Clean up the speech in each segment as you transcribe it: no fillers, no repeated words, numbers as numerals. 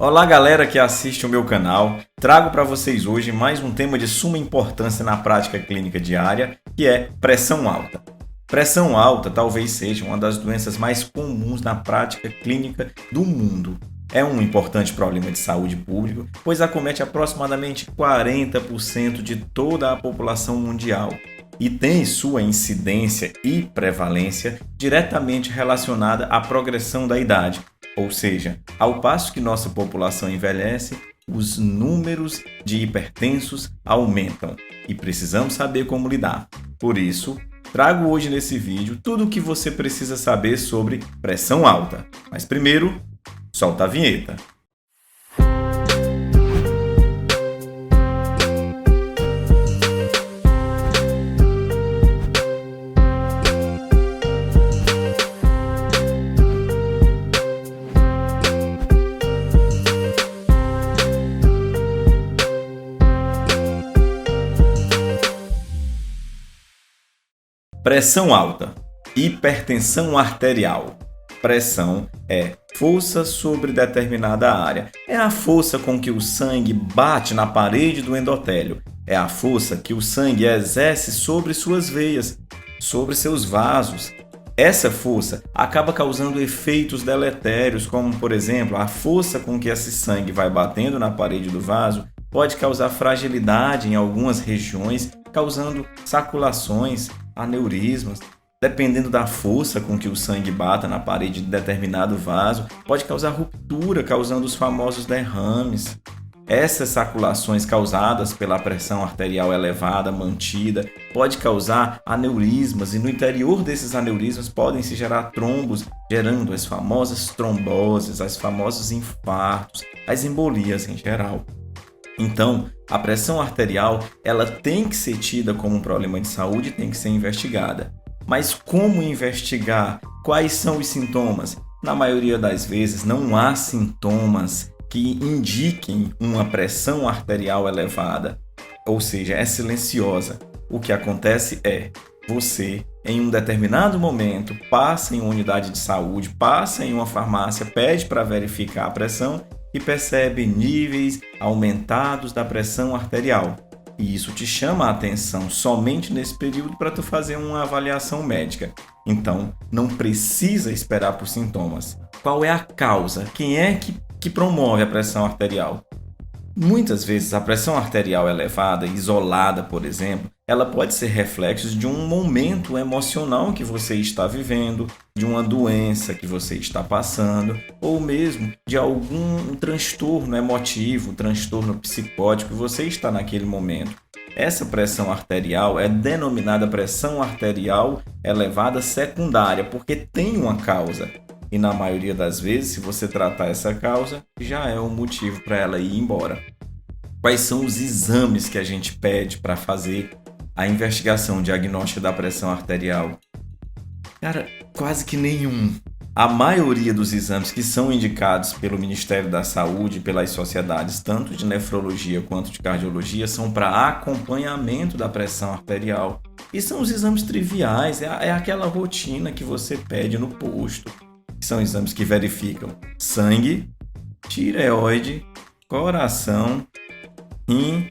Olá galera que assiste o meu canal, trago para vocês hoje mais um tema de suma importância na prática clínica diária, que é pressão alta. Pressão alta talvez seja uma das doenças mais comuns na prática clínica do mundo. É um importante problema de saúde pública, pois acomete aproximadamente 40% de toda a população mundial e tem sua incidência e prevalência diretamente relacionada à progressão da idade. Ou seja, ao passo que nossa população envelhece, os números de hipertensos aumentam e precisamos saber como lidar. Por isso, trago hoje nesse vídeo tudo o que você precisa saber sobre pressão alta. Mas primeiro, solta a vinheta. Pressão alta, hipertensão arterial. Pressão é força sobre determinada área. É a força com que o sangue bate na parede do endotélio. É a força que o sangue exerce sobre suas veias, sobre seus vasos. Essa força acaba causando efeitos deletérios, como, por exemplo, a força com que esse sangue vai batendo na parede do vaso pode causar fragilidade em algumas regiões, causando saculações, aneurismas. Dependendo da força com que o sangue bata na parede de determinado vaso, pode causar ruptura, causando os famosos derrames. Essas saculações causadas pela pressão arterial elevada, mantida, pode causar aneurismas e no interior desses aneurismas podem se gerar trombos, gerando as famosas tromboses, os famosos infartos, as embolias em geral. Então, a pressão arterial ela tem que ser tida como um problema de saúde e tem que ser investigada. Mas como investigar? Quais são os sintomas? Na maioria das vezes, não há sintomas que indiquem uma pressão arterial elevada, ou seja, é silenciosa. O que acontece é, você, em um determinado momento, passa em uma unidade de saúde, passa em uma farmácia, pede para verificar a pressão e percebe níveis aumentados da pressão arterial. E isso te chama a atenção somente nesse período para tu fazer uma avaliação médica. Então, não precisa esperar por sintomas. Qual é a causa? Quem é que promove a pressão arterial? Muitas vezes a pressão arterial elevada, isolada, por exemplo, ela pode ser reflexo de um momento emocional que você está vivendo, de uma doença que você está passando, ou mesmo de algum transtorno emotivo, transtorno psicótico que você está naquele momento. Essa pressão arterial é denominada pressão arterial elevada secundária, porque tem uma causa. E na maioria das vezes, se você tratar essa causa, já é um motivo para ela ir embora. Quais são os exames que a gente pede para fazer a investigação diagnóstica da pressão arterial? Cara, quase que nenhum. A maioria dos exames que são indicados pelo Ministério da Saúde, pelas sociedades, tanto de nefrologia quanto de cardiologia, são para acompanhamento da pressão arterial. E são os exames triviais, é aquela rotina que você pede no posto. São exames que verificam sangue, tireoide, coração, rim,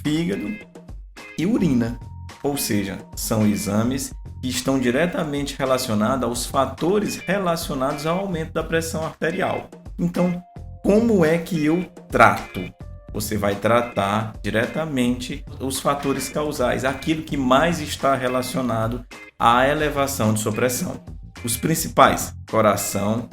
fígado e urina. Ou seja, são exames que estão diretamente relacionados aos fatores relacionados ao aumento da pressão arterial. Então, como é que eu trato? Você vai tratar diretamente os fatores causais, aquilo que mais está relacionado à elevação de sua pressão. Os principais, coração,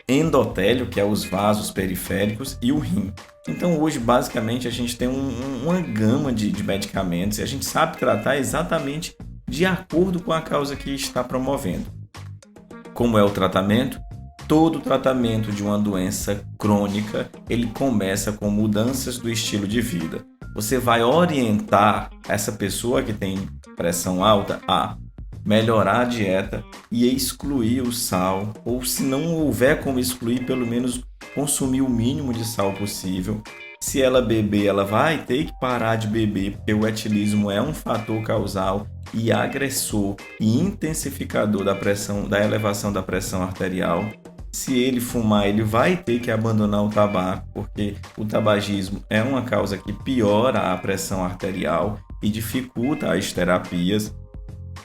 endotélio, que é os vasos periféricos, e o rim. Então hoje basicamente a gente tem uma gama de medicamentos e a gente sabe tratar exatamente de acordo com a causa que está promovendo. Como é o tratamento? Todo tratamento de uma doença crônica, ele começa com mudanças do estilo de vida. Você vai orientar essa pessoa que tem pressão alta a melhorar a dieta e excluir o sal, ou se não houver como excluir, pelo menos consumir o mínimo de sal possível. Se ela beber, ela vai ter que parar de beber, porque o etilismo é um fator causal e agressor e intensificador da elevação da pressão arterial. Se ele fumar, ele vai ter que abandonar o tabaco, porque o tabagismo é uma causa que piora a pressão arterial e dificulta as terapias.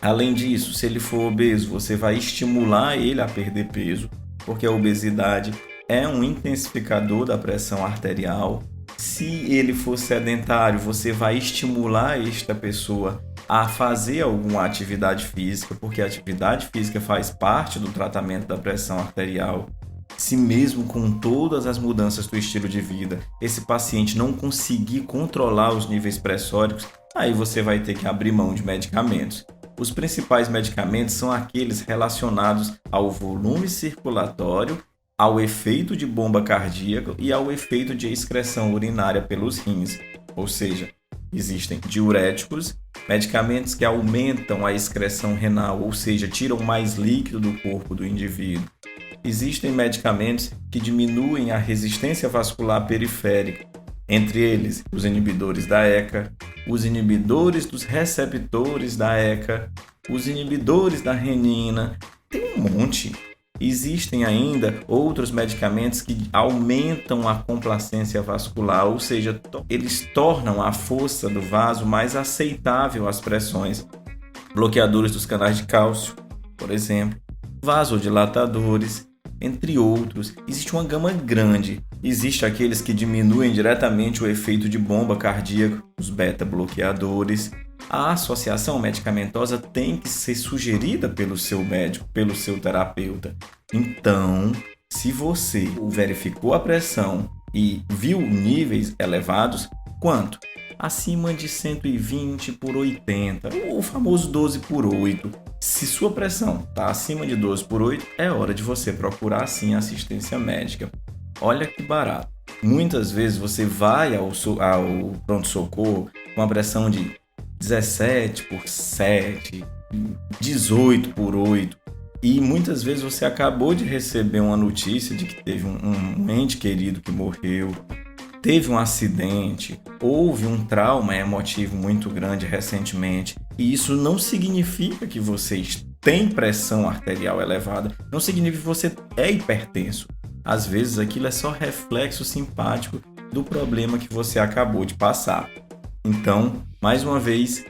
Além disso, se ele for obeso, você vai estimular ele a perder peso, porque a obesidade é um intensificador da pressão arterial. Se ele for sedentário, você vai estimular esta pessoa a fazer alguma atividade física, porque a atividade física faz parte do tratamento da pressão arterial. Se mesmo com todas as mudanças do estilo de vida, esse paciente não conseguir controlar os níveis pressóricos, aí você vai ter que abrir mão de medicamentos. Os principais medicamentos são aqueles relacionados ao volume circulatório, ao efeito de bomba cardíaca e ao efeito de excreção urinária pelos rins. Ou seja, existem diuréticos, medicamentos que aumentam a excreção renal, ou seja, tiram mais líquido do corpo do indivíduo. Existem medicamentos que diminuem a resistência vascular periférica, entre eles os inibidores da ECA, os inibidores dos receptores da ECA, os inibidores da renina, tem um monte. Existem ainda outros medicamentos que aumentam a complacência vascular, ou seja, eles tornam a força do vaso mais aceitável às pressões. Bloqueadores dos canais de cálcio, por exemplo, vasodilatadores, entre outros. Existe uma gama grande. Existe aqueles que diminuem diretamente o efeito de bomba cardíaca, os beta-bloqueadores. A associação medicamentosa tem que ser sugerida pelo seu médico, pelo seu terapeuta. Então, se você verificou a pressão e viu níveis elevados, quanto? Acima de 120/80, o famoso 12/8. Se sua pressão está acima de 12/8, é hora de você procurar sim assistência médica. Olha que barato. Muitas vezes você vai ao pronto-socorro com a pressão de 17/7, 18/8, e muitas vezes você acabou de receber uma notícia de que teve um ente querido que morreu, teve um acidente, houve um trauma emotivo muito grande recentemente, e isso não significa que você tem pressão arterial elevada, não significa que você é hipertenso. Às vezes aquilo é só reflexo simpático do problema que você acabou de passar. Então, mais uma vez,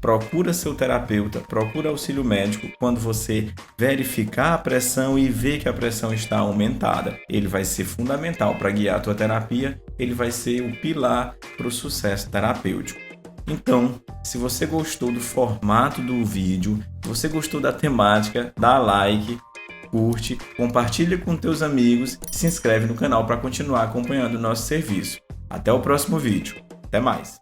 procura seu terapeuta, procura auxílio médico quando você verificar a pressão e ver que a pressão está aumentada. Ele vai ser fundamental para guiar a tua terapia, ele vai ser o pilar para o sucesso terapêutico. Então, se você gostou do formato do vídeo, se você gostou da temática, dá like, curte, compartilha com teus amigos e se inscreve no canal para continuar acompanhando o nosso serviço. Até o próximo vídeo. Até mais!